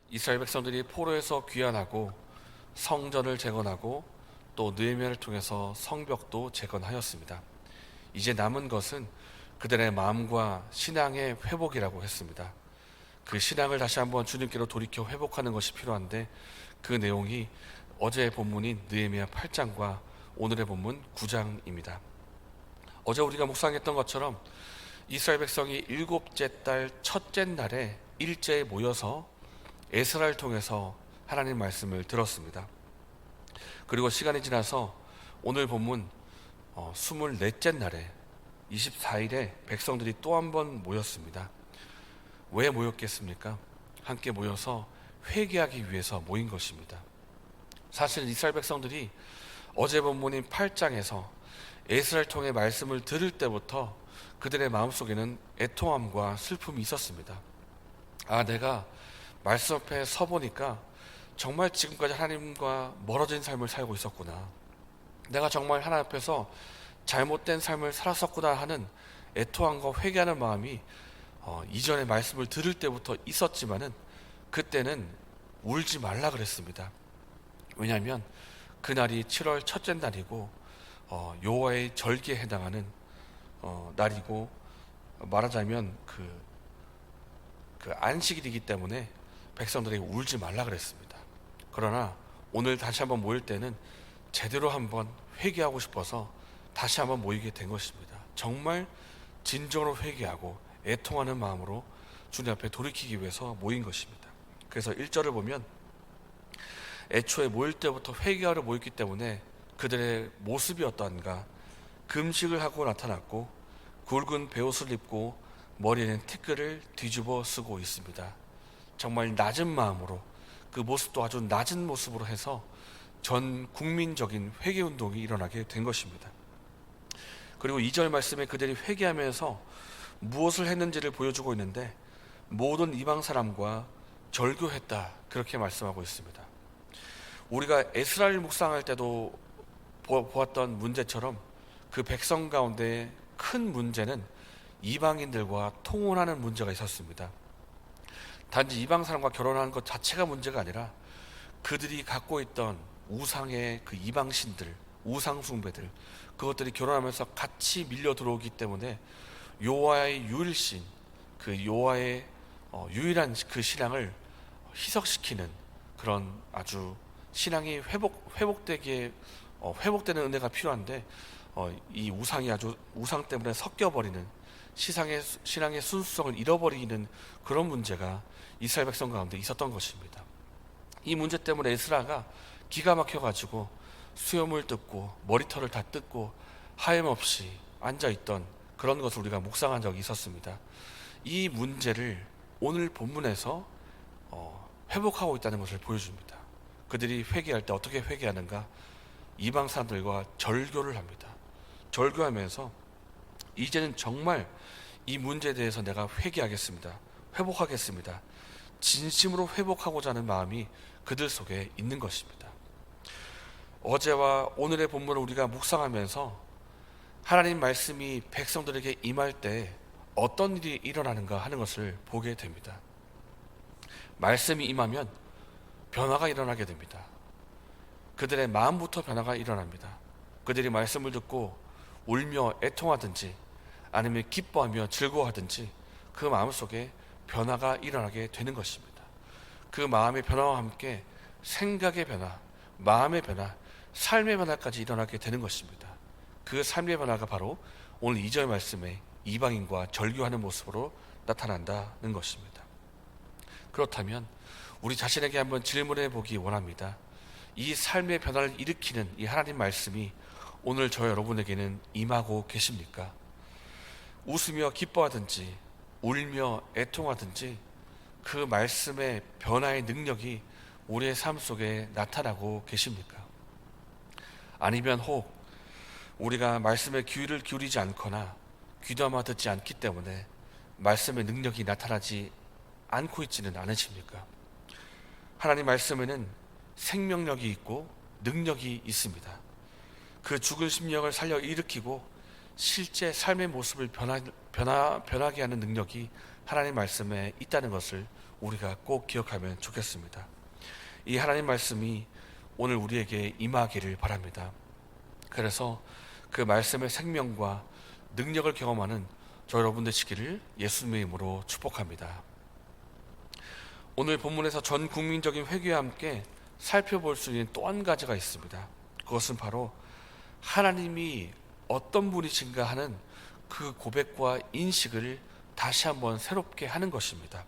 이스라엘 백성들이 포로에서 귀환하고 성전을 재건하고 또 느헤미야를 통해서 성벽도 재건하였습니다. 이제 남은 것은 그들의 마음과 신앙의 회복이라고 했습니다. 그 신앙을 다시 한번 주님께로 돌이켜 회복하는 것이 필요한데, 그 내용이 어제의 본문인 느헤미야 8장과 오늘의 본문 9장입니다. 어제 우리가 묵상했던 것처럼 이스라엘 백성이 일곱째 달 첫째 날에 일제에 모여서 에스라를 통해서 하나님 말씀을 들었습니다. 그리고 시간이 지나서 오늘 본문 24째 날에 24일에 백성들이 또 한 번 모였습니다. 왜 모였겠습니까? 함께 모여서 회개하기 위해서 모인 것입니다. 사실 이스라엘 백성들이 어제 본문인 8장에서 에스라를 통해 말씀을 들을 때부터 그들의 마음속에는 애통함과 슬픔이 있었습니다. 내가 말씀 앞에 서보니까 정말 지금까지 하나님과 멀어진 삶을 살고 있었구나. 내가 정말 하나님 앞에서 잘못된 삶을 살았었구나 하는 애통함과 회개하는 마음이 이전에 말씀을 들을 때부터 있었지만은 그때는 울지 말라 그랬습니다. 왜냐하면 그날이 7월 첫째 날이고 여호와의 절기에 해당하는 날이고, 말하자면 그 안식일이기 때문에 백성들에게 울지 말라 그랬습니다. 그러나 오늘 다시 한번 모일 때는 제대로 한번 회개하고 싶어서 다시 한번 모이게 된 것입니다. 정말 진정으로 회개하고 애통하는 마음으로 주님 앞에 돌이키기 위해서 모인 것입니다. 그래서 1절을 보면 애초에 모일 때부터 회개하러 모였기 때문에 그들의 모습이 어떠한가? 금식을 하고 나타났고 굵은 베옷을 입고 머리에는 티끌을 뒤집어 쓰고 있습니다. 정말 낮은 마음으로, 그 모습도 아주 낮은 모습으로 해서 전 국민적인 회개 운동이 일어나게 된 것입니다. 그리고 2절 말씀에 그들이 회개하면서 무엇을 했는지를 보여주고 있는데, 모든 이방 사람과 절교했다, 그렇게 말씀하고 있습니다. 우리가 에스라를 묵상할 때도 보았던 문제처럼 그 백성 가운데 큰 문제는 이방인들과 통혼하는 문제가 있었습니다. 단지 이방 사람과 결혼하는 것 자체가 문제가 아니라 그들이 갖고 있던 우상의 그 이방신들, 우상 숭배들, 그것들이 결혼하면서 같이 밀려 들어오기 때문에 여호와의 유일신, 그 여호와의 유일한 그 신앙을 희석시키는 그런 아주 신앙이 회복되는 은혜가 필요한데, 이 우상이 아주 우상 때문에 섞여버리는, 신앙의 순수성을 잃어버리는 그런 문제가 이스라엘 백성 가운데 있었던 것입니다. 이 문제 때문에 에스라가 기가 막혀가지고 수염을 뜯고 머리털을 다 뜯고 하염없이 앉아있던 그런 것을 우리가 묵상한 적이 있었습니다. 이 문제를 오늘 본문에서 회복하고 있다는 것을 보여줍니다. 그들이 회개할 때 어떻게 회개하는가? 이방 사람들과 절교를 합니다. 절교하면서 이제는 정말 이 문제에 대해서 내가 회개하겠습니다, 회복하겠습니다, 진심으로 회복하고자 하는 마음이 그들 속에 있는 것입니다. 어제와 오늘의 본문을 우리가 묵상하면서 하나님 말씀이 백성들에게 임할 때 어떤 일이 일어나는가 하는 것을 보게 됩니다. 말씀이 임하면 변화가 일어나게 됩니다. 그들의 마음부터 변화가 일어납니다. 그들이 말씀을 듣고 울며 애통하든지 아니면 기뻐하며 즐거워하든지 그 마음속에 변화가 일어나게 되는 것입니다. 그 마음의 변화와 함께 생각의 변화, 마음의 변화, 삶의 변화까지 일어나게 되는 것입니다. 그 삶의 변화가 바로 오늘 2절 말씀에 이방인과 절교하는 모습으로 나타난다는 것입니다. 그렇다면 우리 자신에게 한번 질문해 보기 원합니다. 이 삶의 변화를 일으키는 이 하나님 말씀이 오늘 저 여러분에게는 임하고 계십니까? 웃으며 기뻐하든지 울며 애통하든지 그 말씀의 변화의 능력이 우리의 삶 속에 나타나고 계십니까? 아니면 혹 우리가 말씀에 귀를 기울이지 않거나 귀담아 듣지 않기 때문에 말씀의 능력이 나타나지 않고 있지는 않으십니까? 하나님 말씀에는 생명력이 있고 능력이 있습니다. 그 죽은 심령을 살려 일으키고 실제 삶의 모습을 변하게 하는 능력이 하나님 말씀에 있다는 것을 우리가 꼭 기억하면 좋겠습니다. 이 하나님 말씀이 오늘 우리에게 임하기를 바랍니다. 그래서 그 말씀의 생명과 능력을 경험하는 저 여러분 되시기를 예수님의 이름으로 축복합니다. 오늘 본문에서 전 국민적인 회개와 함께 살펴볼 수 있는 또 한 가지가 있습니다. 그것은 바로 하나님이 어떤 분이신가 하는 그 고백과 인식을 다시 한번 새롭게 하는 것입니다.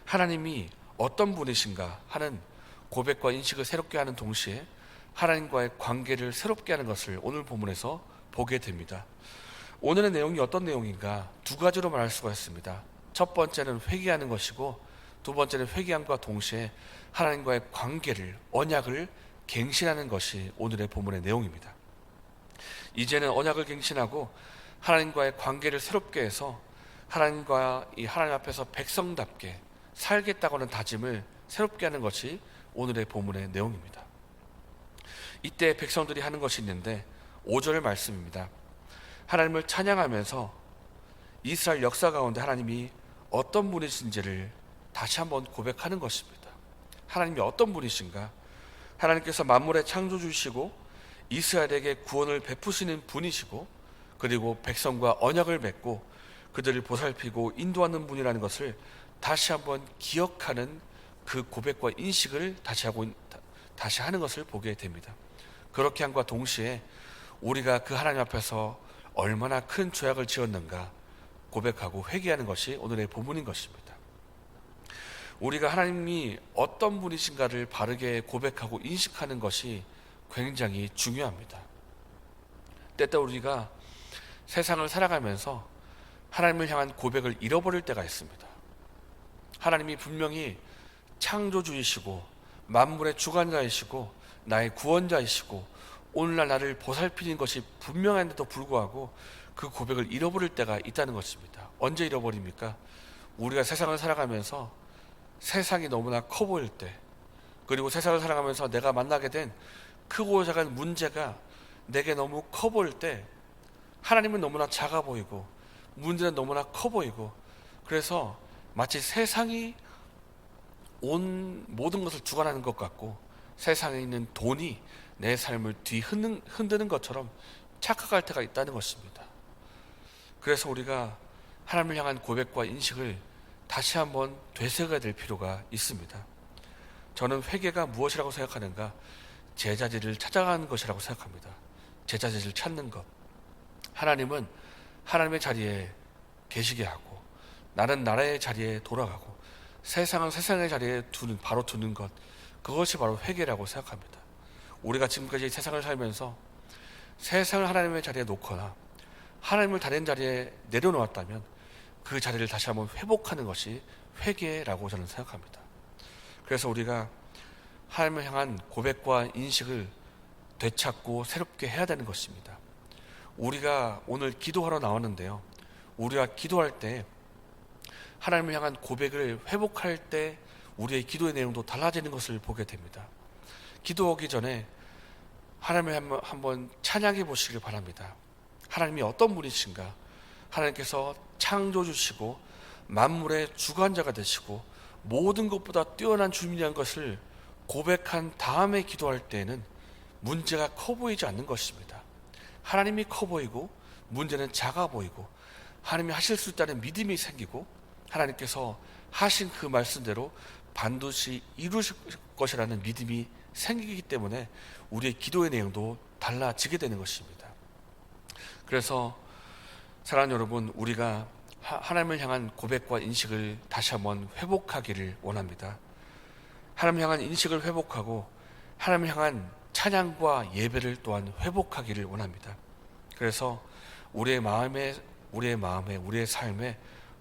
하나님이 어떤 분이신가 하는 고백과 인식을 새롭게 하는 동시에 하나님과의 관계를 새롭게 하는 것을 오늘 본문에서 보게 됩니다. 오늘의 내용이 어떤 내용인가? 두 가지로 말할 수가 있습니다. 첫 번째는 회개하는 것이고, 두 번째는 회개함과 동시에 하나님과의 관계를, 언약을 갱신하는 것이 오늘의 본문의 내용입니다. 이제는 언약을 갱신하고 하나님과의 관계를 새롭게 해서 하나님과 이 하나님 앞에서 백성답게 살겠다고 하는 다짐을 새롭게 하는 것이 오늘의 본문의 내용입니다. 이때 백성들이 하는 것이 있는데 5절 말씀입니다. 하나님을 찬양하면서 이스라엘 역사 가운데 하나님이 어떤 분이신지를 다시 한번 고백하는 것입니다. 하나님이 어떤 분이신가? 하나님께서 만물의 창조주시고 이스라엘에게 구원을 베푸시는 분이시고, 그리고 백성과 언약을 맺고 그들을 보살피고 인도하는 분이라는 것을 다시 한번 기억하는 그 고백과 인식을 다시 하는 것을 보게 됩니다. 그렇게 함과 동시에 우리가 그 하나님 앞에서 얼마나 큰 죄악을 지었는가 고백하고 회개하는 것이 오늘의 본문인 것입니다. 우리가 하나님이 어떤 분이신가를 바르게 고백하고 인식하는 것이 굉장히 중요합니다. 때때로 우리가 세상을 살아가면서 하나님을 향한 고백을 잃어버릴 때가 있습니다. 하나님이 분명히 창조주이시고 만물의 주관자이시고 나의 구원자이시고 오늘날 나를 보살피는 것이 분명한데도 불구하고 그 고백을 잃어버릴 때가 있다는 것입니다. 언제 잃어버립니까? 우리가 세상을 살아가면서 세상이 너무나 커 보일 때, 그리고 세상을 살아가면서 내가 만나게 된 크고 작은 문제가 내게 너무 커 보일 때 하나님은 너무나 작아 보이고 문제는 너무나 커 보이고, 그래서 마치 세상이 온 모든 것을 주관하는 것 같고 세상에 있는 돈이 내 삶을 흔드는 것처럼 착각할 때가 있다는 것입니다. 그래서 우리가 하나님을 향한 고백과 인식을 다시 한번 되새겨야 될 필요가 있습니다. 저는 회개가 무엇이라고 생각하는가? 제 자리를 찾아가는 것이라고 생각합니다. 제 자리를 찾는 것. 하나님은 하나님의 자리에 계시게 하고 나는 나의 자리에 돌아가고 세상은 세상의 자리에 바로 두는 것, 그것이 바로 회개라고 생각합니다. 우리가 지금까지 세상을 살면서 세상을 하나님의 자리에 놓거나 하나님을 다른 자리에 내려놓았다면 그 자리를 다시 한번 회복하는 것이 회개라고 저는 생각합니다. 그래서 우리가 하나님을 향한 고백과 인식을 되찾고 새롭게 해야 되는 것입니다. 우리가 오늘 기도하러 나왔는데요, 우리가 기도할 때 하나님을 향한 고백을 회복할 때 우리의 기도의 내용도 달라지는 것을 보게 됩니다. 기도하기 전에 하나님을 한번 찬양해 보시길 바랍니다. 하나님이 어떤 분이신가? 하나님께서 창조주시고 만물의 주관자가 되시고 모든 것보다 뛰어난 주님이라는 것을 고백한 다음에 기도할 때에는 문제가 커 보이지 않는 것입니다. 하나님이 커 보이고 문제는 작아 보이고 하나님이 하실 수 있다는 믿음이 생기고 하나님께서 하신 그 말씀대로 반드시 이루실 것이라는 믿음이 생기기 때문에 우리의 기도의 내용도 달라지게 되는 것입니다. 그래서 사랑하는 여러분, 우리가 하나님을 향한 고백과 인식을 다시 한번 회복하기를 원합니다. 하나님을 향한 인식을 회복하고 하나님을 향한 찬양과 예배를 또한 회복하기를 원합니다. 그래서 우리의 마음에 우리의 삶에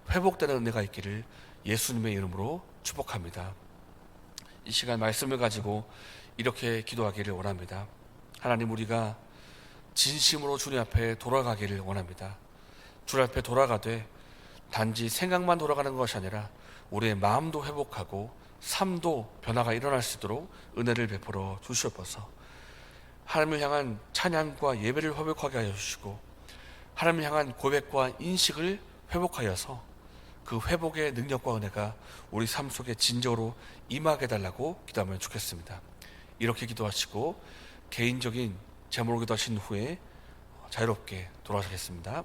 회복되는 은혜가 있기를 예수님의 이름으로 축복합니다. 이 시간 말씀을 가지고 이렇게 기도하기를 원합니다. 하나님, 우리가 진심으로 주님 앞에 돌아가기를 원합니다. 주님 앞에 돌아가되 단지 생각만 돌아가는 것이 아니라 우리의 마음도 회복하고 삶도 변화가 일어날 수 있도록 은혜를 베풀어 주시옵소서. 하나님을 향한 찬양과 예배를 회복하게 하여 주시고 하나님을 향한 고백과 인식을 회복하여서 그 회복의 능력과 은혜가 우리 삶 속에 진정으로 임하게 해달라고 기도하면 좋겠습니다. 이렇게 기도하시고 개인적인 제목으로 기도하신 후에 자유롭게 돌아가시겠습니다.